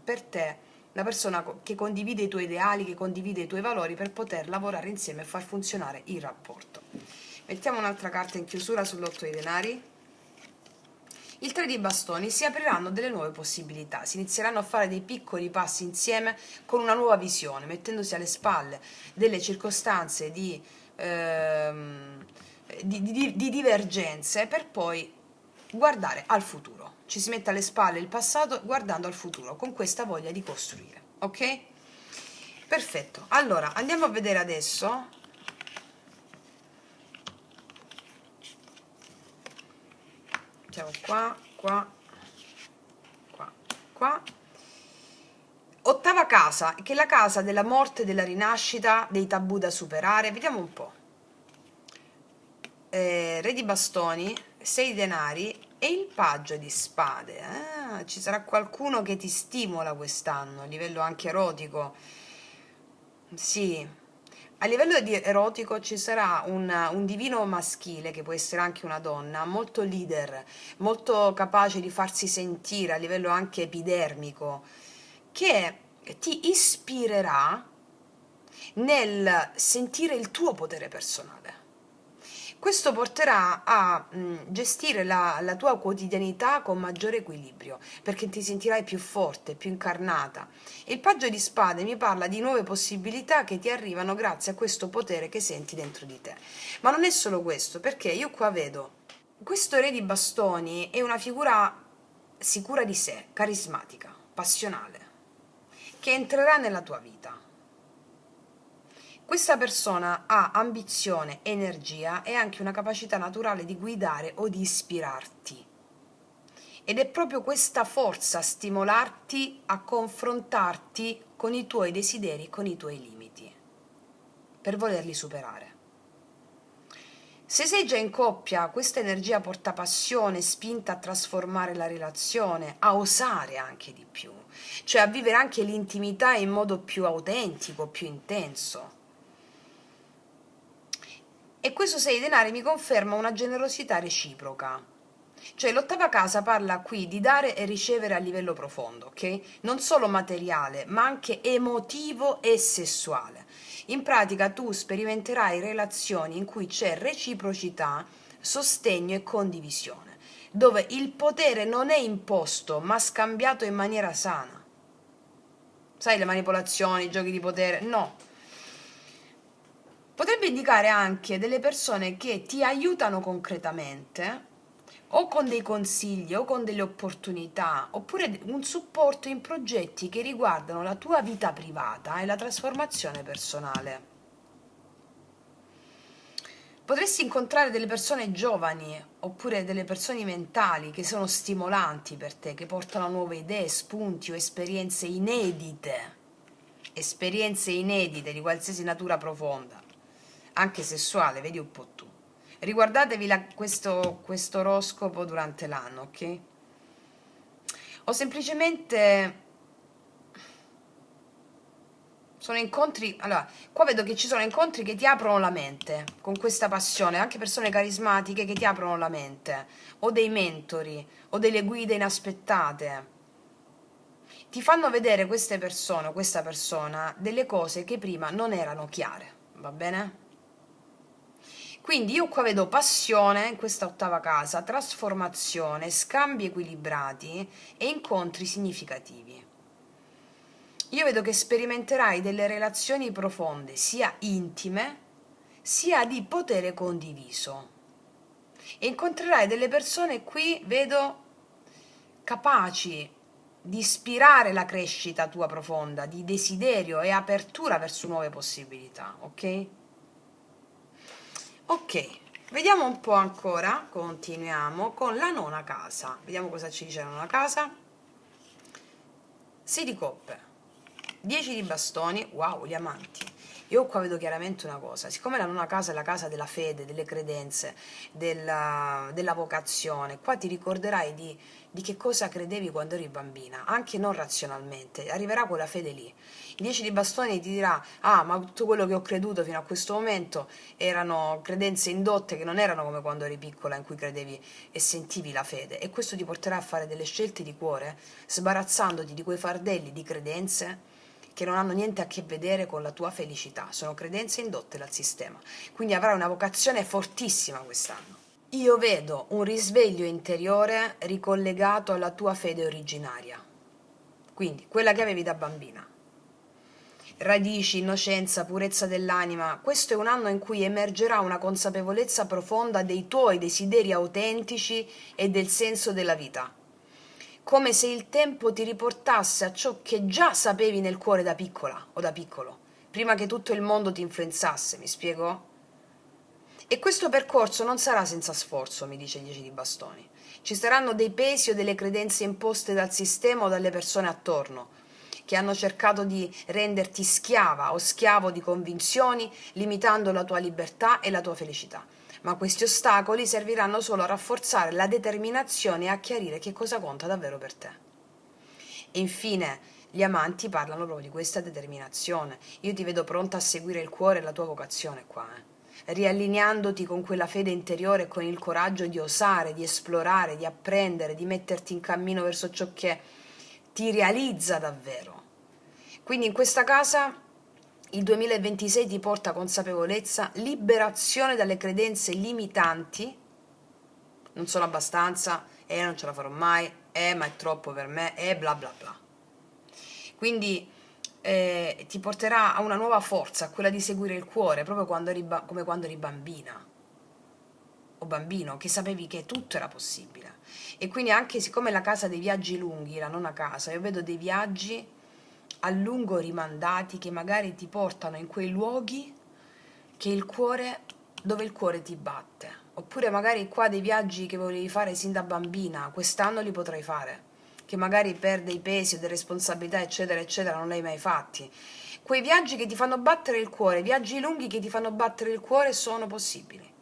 per te la persona che condivide i tuoi ideali, che condivide i tuoi valori, per poter lavorare insieme e far funzionare il rapporto. Mettiamo un'altra carta in chiusura sull'8 di denari. Il 3 di bastoni, si apriranno delle nuove possibilità, si inizieranno a fare dei piccoli passi insieme con una nuova visione, mettendosi alle spalle delle circostanze di divergenze, per poi guardare al futuro. Ci si mette alle spalle il passato guardando al futuro, con questa voglia di costruire, ok? Perfetto, allora andiamo a vedere adesso. Siamo qua, qua, qua, qua. Ottava casa, che è la casa della morte, della rinascita, dei tabù da superare. Vediamo un po'. Re di bastoni, 6 di denari e il paggio di spade. Ci sarà qualcuno che ti stimola quest'anno, a livello anche erotico. Sì, a livello di erotico ci sarà un divino maschile, che può essere anche una donna, molto leader, molto capace di farsi sentire a livello anche epidermico, che ti ispirerà nel sentire il tuo potere personale. Questo porterà a gestire la tua quotidianità con maggiore equilibrio, perché ti sentirai più forte, più incarnata. Il paggio di spade mi parla di nuove possibilità che ti arrivano grazie a questo potere che senti dentro di te. Ma non è solo questo, perché io qua vedo questo re di bastoni è una figura sicura di sé, carismatica, passionale, che entrerà nella tua vita. Questa persona ha ambizione, energia e anche una capacità naturale di guidare o di ispirarti. Ed è proprio questa forza a stimolarti a confrontarti con i tuoi desideri, con i tuoi limiti, per volerli superare. Se sei già in coppia, questa energia porta passione, spinta a trasformare la relazione, a osare anche di più, cioè a vivere anche l'intimità in modo più autentico, più intenso. E questo 6 di denari mi conferma una generosità reciproca. Cioè l'ottava casa parla qui di dare e ricevere a livello profondo, ok? Non solo materiale, ma anche emotivo e sessuale. In pratica tu sperimenterai relazioni in cui c'è reciprocità, sostegno e condivisione, dove il potere non è imposto, ma scambiato in maniera sana. Sai, le manipolazioni, i giochi di potere? No. Potrebbe indicare anche delle persone che ti aiutano concretamente, o con dei consigli, o con delle opportunità, oppure un supporto in progetti che riguardano la tua vita privata e la trasformazione personale. Potresti incontrare delle persone giovani, oppure delle persone mentali che sono stimolanti per te, che portano nuove idee, spunti o esperienze inedite di qualsiasi natura profonda, anche sessuale, vedi un po' tu. Riguardatevi questo oroscopo durante l'anno, ok? O semplicemente sono incontri, allora, qua vedo che ci sono incontri che ti aprono la mente, con questa passione, anche persone carismatiche che ti aprono la mente, o dei mentori, o delle guide inaspettate. Ti fanno vedere queste persone, o questa persona, delle cose che prima non erano chiare, va bene? Quindi io qua vedo passione in questa ottava casa, trasformazione, scambi equilibrati e incontri significativi. Io vedo che sperimenterai delle relazioni profonde, sia intime, sia di potere condiviso. E incontrerai delle persone qui, vedo, capaci di ispirare la crescita tua profonda, di desiderio e apertura verso nuove possibilità, ok? Ok, vediamo un po' ancora, continuiamo con la nona casa. Vediamo cosa ci dice la nona casa. 6 di coppe, 10 di bastoni, wow, gli amanti. Io qua vedo chiaramente una cosa, siccome la nona casa è la casa della fede, delle credenze, della vocazione, qua ti ricorderai di che cosa credevi quando eri bambina, anche non razionalmente, arriverà quella fede lì. Il 10 di bastoni ti dirà, ah, ma tutto quello che ho creduto fino a questo momento erano credenze indotte che non erano come quando eri piccola in cui credevi e sentivi la fede, e questo ti porterà a fare delle scelte di cuore, sbarazzandoti di quei fardelli di credenze che non hanno niente a che vedere con la tua felicità, sono credenze indotte dal sistema, quindi avrai una vocazione fortissima quest'anno. Io vedo un risveglio interiore ricollegato alla tua fede originaria, quindi quella che avevi da bambina. Radici, innocenza, purezza dell'anima, questo è un anno in cui emergerà una consapevolezza profonda dei tuoi desideri autentici e del senso della vita. come se il tempo ti riportasse a ciò che già sapevi nel cuore da piccola o da piccolo, prima che tutto il mondo ti influenzasse, mi spiego? E questo percorso non sarà senza sforzo, mi dice il 10 di bastoni. Ci saranno dei pesi o delle credenze imposte dal sistema o dalle persone attorno, che hanno cercato di renderti schiava o schiavo di convinzioni, limitando la tua libertà e la tua felicità. Ma questi ostacoli serviranno solo a rafforzare la determinazione e a chiarire che cosa conta davvero per te. E infine, gli amanti parlano proprio di questa determinazione. Io ti vedo pronta a seguire il cuore e la tua vocazione qua, riallineandoti con quella fede interiore e con il coraggio di osare, di esplorare, di apprendere, di metterti in cammino verso ciò che ti realizza davvero. Quindi in questa casa il 2026 ti porta consapevolezza, liberazione dalle credenze limitanti, non sono abbastanza, non ce la farò mai, ma è troppo per me, bla bla bla. Quindi ti porterà a una nuova forza, quella di seguire il cuore, proprio come quando eri bambina o bambino, che sapevi che tutto era possibile. E quindi anche siccome la casa dei viaggi lunghi, la nona casa, io vedo dei viaggi a lungo rimandati che magari ti portano in quei luoghi dove il cuore ti batte. Oppure magari qua dei viaggi che volevi fare sin da bambina, quest'anno li potrai fare, che magari per dei pesi o delle responsabilità eccetera eccetera non li hai mai fatti. Quei viaggi che ti fanno battere il cuore, viaggi lunghi che ti fanno battere il cuore sono possibili.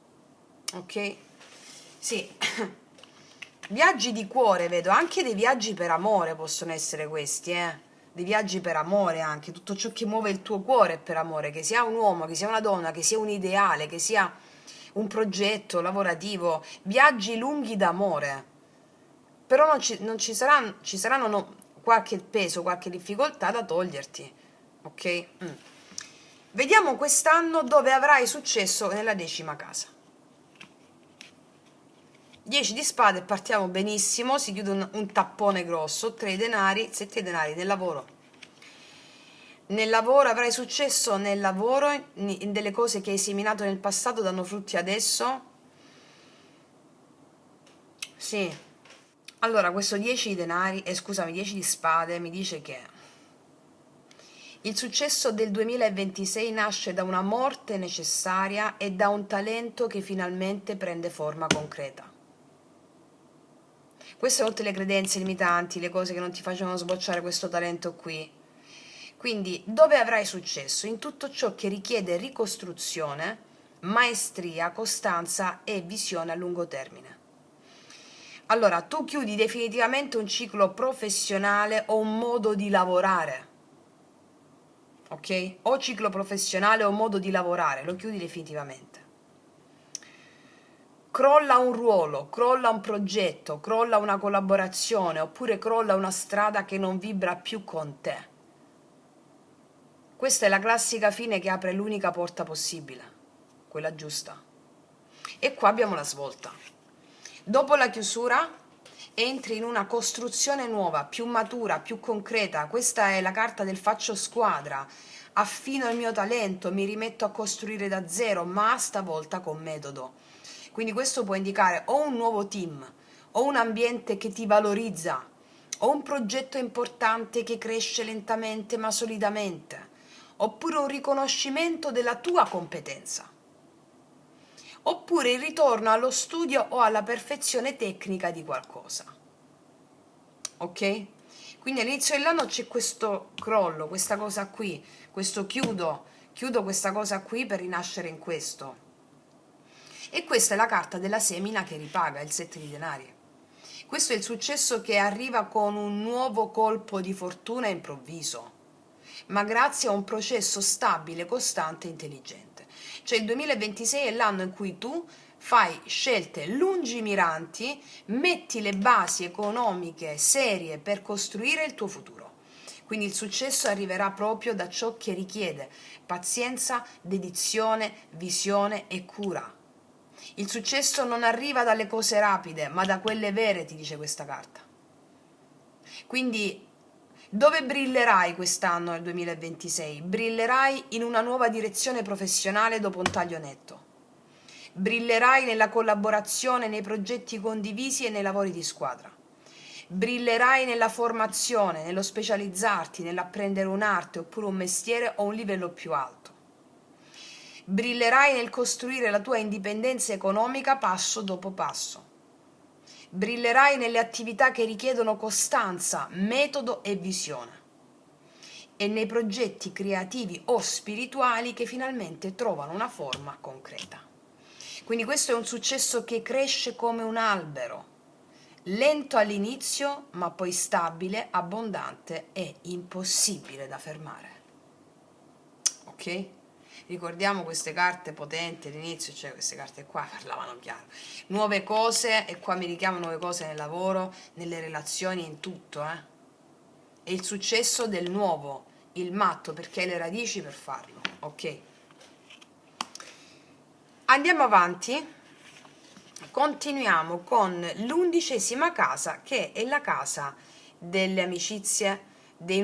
Ok? Sì. Viaggi di cuore, vedo, anche dei viaggi per amore possono essere questi, dei viaggi per amore anche, tutto ciò che muove il tuo cuore è per amore, che sia un uomo, che sia una donna, che sia un ideale, che sia un progetto lavorativo, viaggi lunghi d'amore. Però non ci saranno qualche peso, qualche difficoltà da toglierti, ok? Vediamo quest'anno dove avrai successo nella 10ª casa. 10 di spade, partiamo benissimo, si chiude un tappone grosso, 3 denari, 7 denari nel lavoro. Nel lavoro avrai successo nel lavoro, in delle cose che hai seminato nel passato danno frutti adesso. Sì. Allora, questo 10 di denari, scusami, 10 di spade mi dice che il successo del 2026 nasce da una morte necessaria e da un talento che finalmente prende forma concreta. Queste sono tutte le credenze limitanti, le cose che non ti facevano sbocciare questo talento qui. Quindi, dove avrai successo? In tutto ciò che richiede ricostruzione, maestria, costanza e visione a lungo termine. Allora, tu chiudi definitivamente un ciclo professionale o un modo di lavorare. Ok? O ciclo professionale o modo di lavorare, lo chiudi definitivamente. Crolla un ruolo, crolla un progetto, crolla una collaborazione oppure crolla una strada che non vibra più con te. Questa è la classica fine che apre l'unica porta possibile, quella giusta. E qua abbiamo la svolta. Dopo la chiusura entri in una costruzione nuova, più matura, più concreta. Questa è la carta del faccio squadra. Affino il mio talento, mi rimetto a costruire da zero, ma stavolta con metodo. Quindi questo può indicare o un nuovo team, o un ambiente che ti valorizza, o un progetto importante che cresce lentamente ma solidamente, oppure un riconoscimento della tua competenza, oppure il ritorno allo studio o alla perfezione tecnica di qualcosa. Ok? Quindi all'inizio dell'anno c'è questo crollo, questa cosa qui, questo chiudo questa cosa qui per rinascere in questo. E questa è la carta della semina che ripaga, il 7 di denari. Questo è il successo che arriva con un nuovo colpo di fortuna improvviso, ma grazie a un processo stabile, costante e intelligente. Cioè il 2026 è l'anno in cui tu fai scelte lungimiranti, metti le basi economiche serie per costruire il tuo futuro. Quindi il successo arriverà proprio da ciò che richiede pazienza, dedizione, visione e cura. Il successo non arriva dalle cose rapide, ma da quelle vere, ti dice questa carta. Quindi, dove brillerai quest'anno nel 2026? Brillerai in una nuova direzione professionale dopo un taglio netto. Brillerai nella collaborazione, nei progetti condivisi e nei lavori di squadra. Brillerai nella formazione, nello specializzarti, nell'apprendere un'arte oppure un mestiere o un livello più alto. Brillerai nel costruire la tua indipendenza economica passo dopo passo. Brillerai nelle attività che richiedono costanza, metodo e visione. E nei progetti creativi o spirituali che finalmente trovano una forma concreta. Quindi questo è un successo che cresce come un albero, lento all'inizio, ma poi stabile, abbondante e impossibile da fermare. Ok? Ricordiamo queste carte potenti all'inizio, cioè queste carte qua parlavano chiaro. Nuove cose, e qua mi richiamo nuove cose nel lavoro, nelle relazioni, in tutto, E il successo del nuovo, il matto, perché hai le radici per farlo, ok? Andiamo avanti, continuiamo con l'11ª casa, che è la casa delle amicizie, dei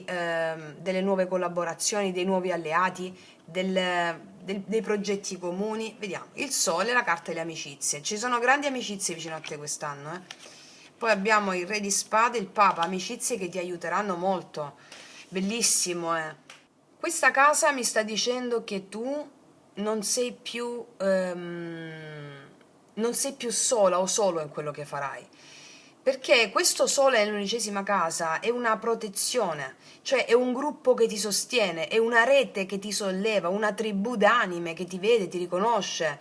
delle nuove collaborazioni, dei nuovi alleati, dei progetti comuni. Vediamo, il sole, la carta delle amicizie. Ci sono grandi amicizie vicino a te quest'anno, Poi abbiamo il re di spade, il papa, amicizie che ti aiuteranno molto. Bellissimo, Questa casa mi sta dicendo che tu non sei più sola o solo in quello che farai, perché questo sole nell'11ª casa è una protezione, cioè è un gruppo che ti sostiene, è una rete che ti solleva, una tribù d'anime che ti vede, ti riconosce.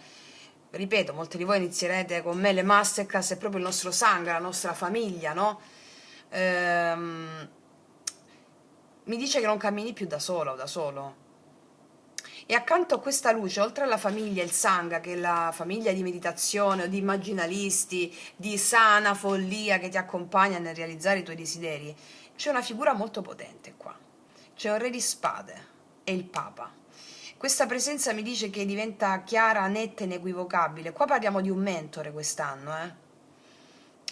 Ripeto, molti di voi inizierete con me le masterclass, è proprio il nostro sangue, la nostra famiglia, no? Mi dice che non cammini più da sola o da solo. E accanto a questa luce, oltre alla famiglia, il Sangha, che è la famiglia di meditazione o di immaginalisti, di sana follia che ti accompagna nel realizzare i tuoi desideri, c'è una figura molto potente qua. C'è un re di spade e il Papa. Questa presenza mi dice che diventa chiara, netta e inequivocabile. Qua parliamo di un mentore quest'anno,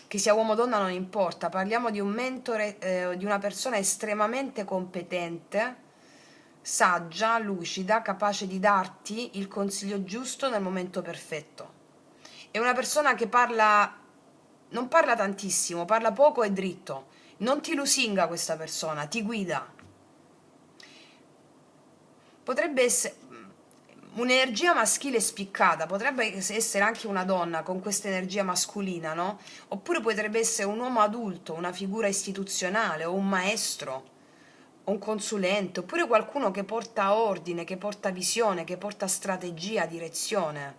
Che sia uomo o donna non importa, parliamo di un mentore, di una persona estremamente competente, saggia, lucida, capace di darti il consiglio giusto nel momento perfetto. È una persona che non parla tantissimo, parla poco e dritto. Non ti lusinga questa persona, ti guida. Potrebbe essere un'energia maschile spiccata, potrebbe essere anche una donna con questa energia mascolina, no? Oppure potrebbe essere un uomo adulto, una figura istituzionale o un maestro, un consulente, oppure qualcuno che porta ordine, che porta visione, che porta strategia, direzione.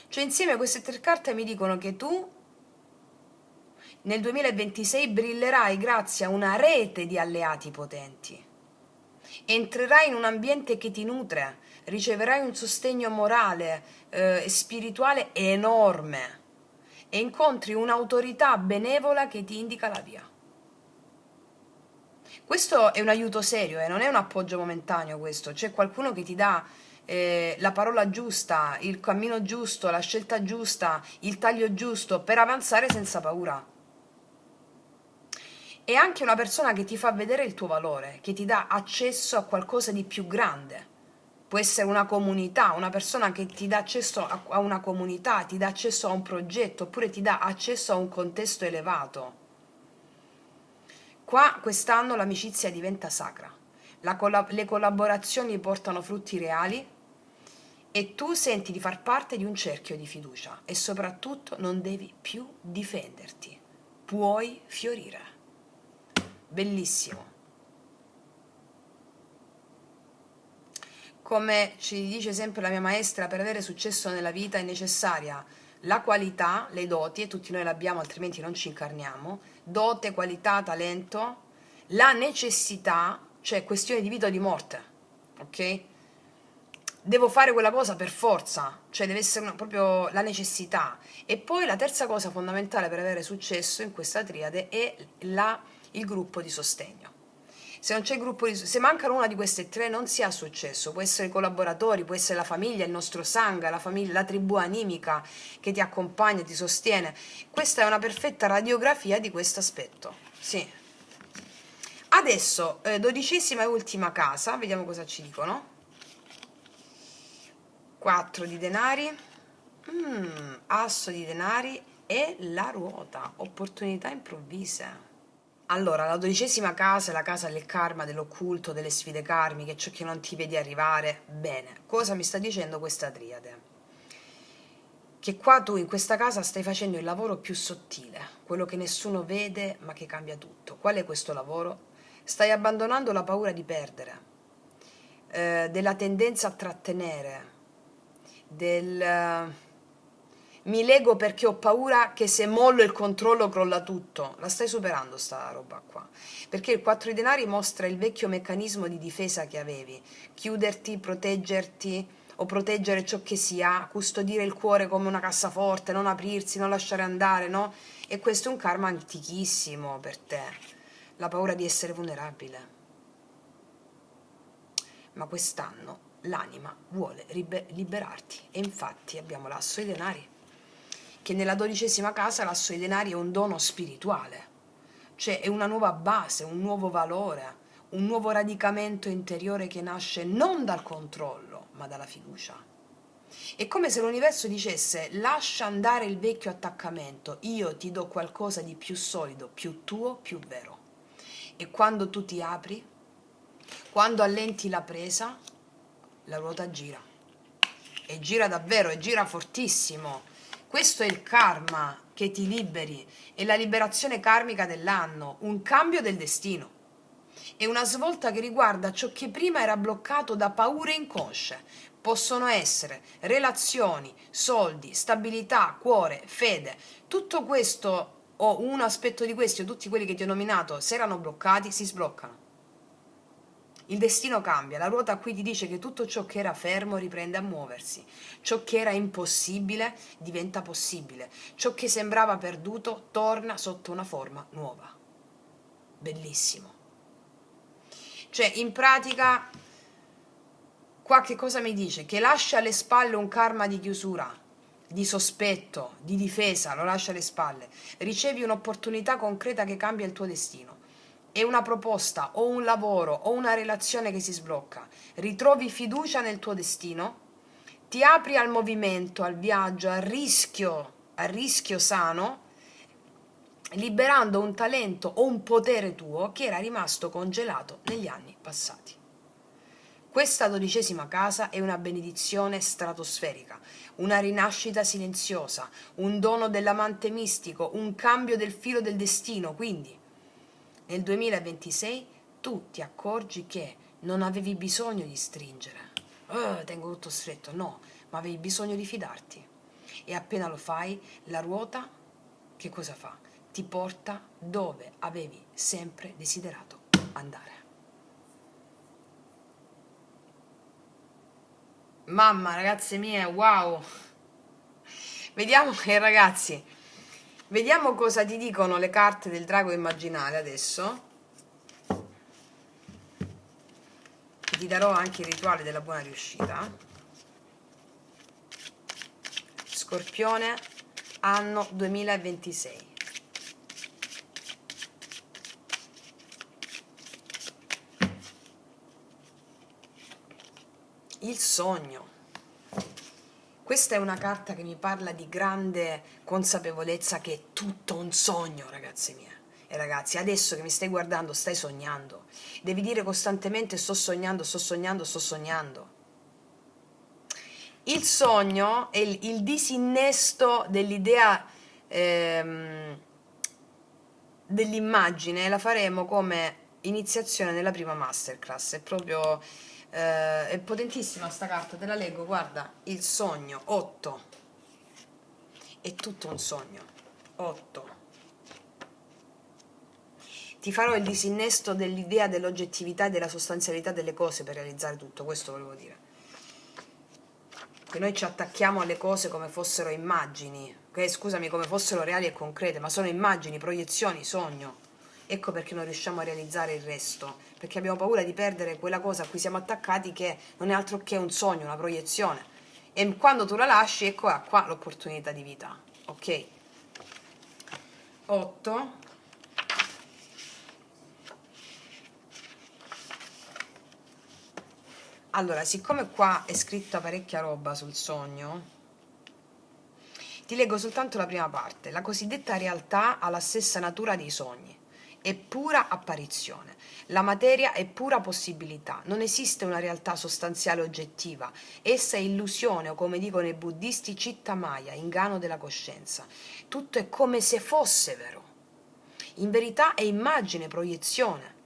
Cioè insieme queste 3 carte mi dicono che tu nel 2026 brillerai grazie a una rete di alleati potenti. Entrerai in un ambiente che ti nutre, riceverai un sostegno morale e spirituale enorme e incontri un'autorità benevola che ti indica la via. Questo è un aiuto serio, non è un appoggio momentaneo questo, c'è qualcuno che ti dà la parola giusta, il cammino giusto, la scelta giusta, il taglio giusto per avanzare senza paura. È anche una persona che ti fa vedere il tuo valore, che ti dà accesso a qualcosa di più grande. Può essere una comunità, una persona che ti dà accesso a una comunità, ti dà accesso a un progetto, oppure ti dà accesso a un contesto elevato. Qua quest'anno l'amicizia diventa sacra, le collaborazioni portano frutti reali e tu senti di far parte di un cerchio di fiducia e soprattutto non devi più difenderti, puoi fiorire. Bellissimo. Come ci dice sempre la mia maestra, per avere successo nella vita è necessaria la qualità, le doti, e tutti noi l'abbiamo altrimenti non ci incarniamo, dote, qualità, talento, la necessità, cioè questione di vita o di morte, ok? Devo fare quella cosa per forza, cioè deve essere proprio la necessità. E poi la terza cosa fondamentale per avere successo in questa triade è il gruppo di sostegno. Se non c'è il gruppo se mancano una di queste 3 non si ha successo. Può essere i collaboratori, può essere la famiglia, il nostro sangha, la famiglia, la tribù animica che ti accompagna, ti sostiene. Questa è una perfetta radiografia di questo aspetto. Sì. Adesso 12ª e ultima casa, vediamo cosa ci dicono. 4 di denari, asso di denari e la ruota, opportunità improvvise. Allora, la 12ª casa è la casa del karma, dell'occulto, delle sfide karmiche, ciò che non ti vedi arrivare. Bene, cosa mi sta dicendo questa triade? Che qua tu in questa casa stai facendo il lavoro più sottile, quello che nessuno vede ma che cambia tutto. Qual è questo lavoro? Stai abbandonando la paura di perdere, della tendenza a trattenere, del mi lego perché ho paura che se mollo il controllo crolla tutto. La stai superando sta roba qua. Perché il 4 di denari mostra il vecchio meccanismo di difesa che avevi. Chiuderti, proteggerti o proteggere ciò che si ha, custodire il cuore come una cassaforte, non aprirsi, non lasciare andare, no? E questo è un karma antichissimo per te. La paura di essere vulnerabile. Ma quest'anno l'anima vuole liberarti e infatti abbiamo l'asso dei denari, che nella 12ª casa l'asso dei denari è un dono spirituale, cioè è una nuova base, un nuovo valore, un nuovo radicamento interiore che nasce non dal controllo, ma dalla fiducia. È come se l'universo dicesse: lascia andare il vecchio attaccamento, io ti do qualcosa di più solido, più tuo, più vero. E quando tu ti apri, quando allenti la presa, la ruota gira. E gira davvero, e gira fortissimo. Questo è il karma che ti liberi, è la liberazione karmica dell'anno, un cambio del destino. È una svolta che riguarda ciò che prima era bloccato da paure inconsce. Possono essere relazioni, soldi, stabilità, cuore, fede. Tutto questo, o un aspetto di questi, o tutti quelli che ti ho nominato, se erano bloccati, si sbloccano. Il destino cambia, la ruota qui ti dice che tutto ciò che era fermo riprende a muoversi, ciò che era impossibile diventa possibile, ciò che sembrava perduto torna sotto una forma nuova. Bellissimo. Cioè, in pratica, qua che cosa mi dice? Che lascia alle spalle un karma di chiusura, di sospetto, di difesa, lo lascia alle spalle. Ricevi un'opportunità concreta che cambia il tuo destino. È una proposta o un lavoro o una relazione che si sblocca. Ritrovi fiducia nel tuo destino, ti apri al movimento, al viaggio, al rischio sano, liberando un talento o un potere tuo che era rimasto congelato negli anni passati. Questa 12ª casa è una benedizione stratosferica, una rinascita silenziosa, un dono dell'amante mistico, un cambio del filo del destino. Quindi nel 2026 tu ti accorgi che non avevi bisogno di stringere, tengo tutto stretto, no, ma avevi bisogno di fidarti. E appena lo fai, la ruota che cosa fa? Ti porta dove avevi sempre desiderato andare. Mamma, ragazze mie, wow! Vediamo ragazzi, vediamo cosa ti dicono le carte del drago immaginale adesso. Ti darò anche il rituale della buona riuscita. Scorpione, anno 2026. Il sogno. Questa è una carta che mi parla di grande consapevolezza che è tutto un sogno, ragazze mie e ragazzi. Adesso che mi stai guardando, stai sognando. Devi dire costantemente: sto sognando, sto sognando, sto sognando. Il sogno è il disinnesto dell'idea, dell'immagine. La faremo come iniziazione nella prima masterclass. È proprio è potentissima sta carta, te la leggo, guarda. Il sogno, 8. È tutto un sogno. 8. Ti farò il disinnesto dell'idea dell'oggettività e della sostanzialità delle cose per realizzare tutto. Questo volevo dire. Che noi ci attacchiamo alle cose come fossero immagini, scusami, come fossero reali e concrete, ma sono immagini, proiezioni, sogno. Ecco perché non riusciamo a realizzare il resto, perché abbiamo paura di perdere quella cosa a cui siamo attaccati, che non è altro che un sogno, una proiezione. E quando tu la lasci, ecco qua l'opportunità di vita. Ok? 8. Allora, siccome qua è scritta parecchia roba sul sogno, Ti leggo soltanto la prima parte. La cosiddetta realtà ha la stessa natura dei sogni. È pura apparizione. La materia è pura possibilità. Non esiste una realtà sostanziale oggettiva. Essa è illusione o, come dicono i buddisti, citta maya, inganno della coscienza. Tutto è come se fosse vero. In verità è immagine, proiezione.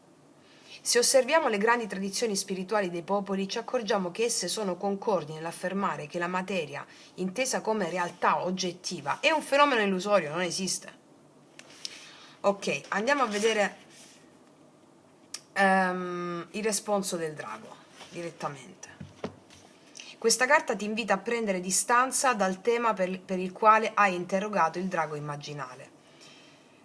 Se osserviamo le grandi tradizioni spirituali dei popoli, ci accorgiamo che esse sono concordi nell'affermare che la materia, intesa come realtà oggettiva, è un fenomeno illusorio, non esiste. Ok, andiamo a vedere il responso del drago, direttamente. Questa carta ti invita a prendere distanza dal tema per il quale hai interrogato il drago immaginale.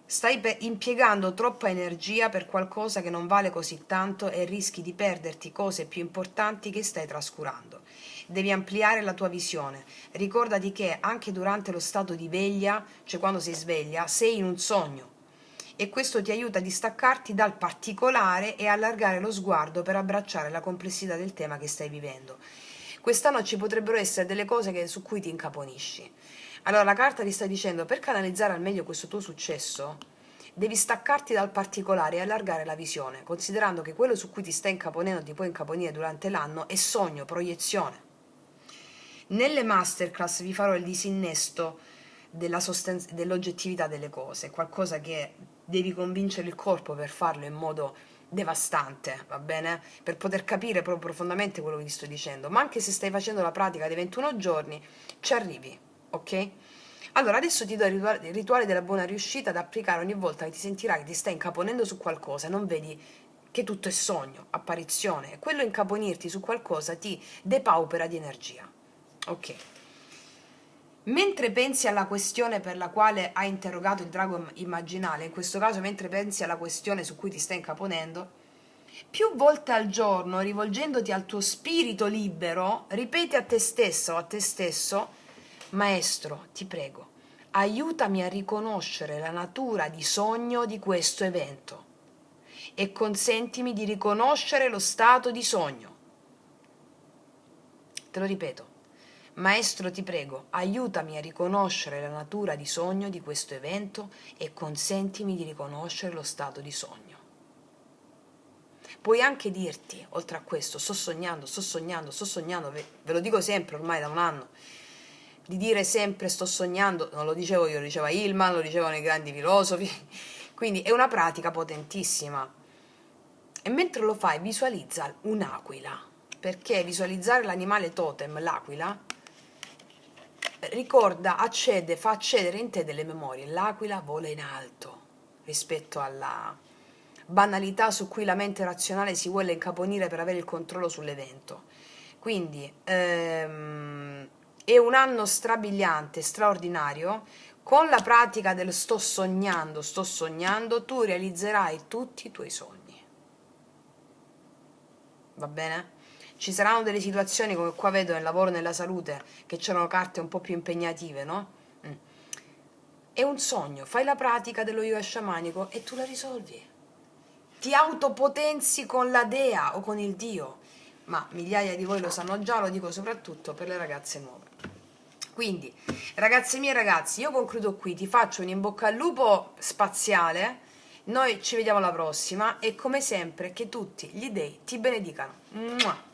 Stai impiegando troppa energia per qualcosa che non vale così tanto e rischi di perderti cose più importanti che stai trascurando. Devi ampliare la tua visione. Ricordati che anche durante lo stato di veglia, cioè quando sei sveglia, sei in un sogno. E questo ti aiuta a distaccarti dal particolare e allargare lo sguardo per abbracciare la complessità del tema che stai vivendo. Quest'anno ci potrebbero essere delle cose su cui ti incaponisci. Allora la carta ti sta dicendo: per canalizzare al meglio questo tuo successo devi staccarti dal particolare e allargare la visione, considerando che quello su cui ti stai incaponendo, ti puoi incaponire durante l'anno, è sogno, proiezione. Nelle masterclass vi farò il disinnesto dell'oggettività delle cose, qualcosa che devi convincere il corpo per farlo in modo devastante, va bene? Per poter capire proprio profondamente quello che ti sto dicendo. Ma anche se stai facendo la pratica dei 21 giorni, ci arrivi. Ok? Allora adesso ti do il rituale della buona riuscita da applicare ogni volta che ti sentirai che ti stai incaponendo su qualcosa e non vedi che tutto è sogno, apparizione. Quello incaponirti su qualcosa ti depaupera di energia. Ok. Mentre pensi alla questione per la quale hai interrogato il drago immaginale, in questo caso mentre pensi alla questione su cui ti stai incaponendo, più volte al giorno, rivolgendoti al tuo spirito libero, ripeti a te stessa o a te stesso: Maestro, ti prego, aiutami a riconoscere la natura di sogno di questo evento e consentimi di riconoscere lo stato di sogno. Te lo ripeto. Maestro, ti prego, aiutami a riconoscere la natura di sogno di questo evento e consentimi di riconoscere lo stato di sogno. Puoi anche dirti, oltre a questo: sto sognando, ve lo dico sempre ormai da un anno, di dire sempre sto sognando, non lo dicevo io, lo diceva Hillman, lo dicevano i grandi filosofi, quindi è una pratica potentissima. E mentre lo fai visualizza un'aquila, perché visualizzare l'animale totem, l'aquila, fa accedere in te delle memorie. L'aquila vola in alto rispetto alla banalità su cui la mente razionale si vuole incaponire per avere il controllo sull'evento. Quindi è un anno strabiliante, straordinario. Con la pratica del sto sognando, tu realizzerai tutti i tuoi sogni. Va bene? Ci saranno delle situazioni, come qua vedo nel lavoro e nella salute, che c'erano carte un po' più impegnative, no? È un sogno, fai la pratica dello yoga sciamanico e tu la risolvi. Ti autopotenzi con la dea o con il dio, ma migliaia di voi lo sanno già, lo dico soprattutto per le ragazze nuove. Quindi, ragazze mie e ragazzi, io concludo qui, ti faccio un in bocca al lupo spaziale, noi ci vediamo alla prossima e come sempre che tutti gli dei ti benedicano. Mua!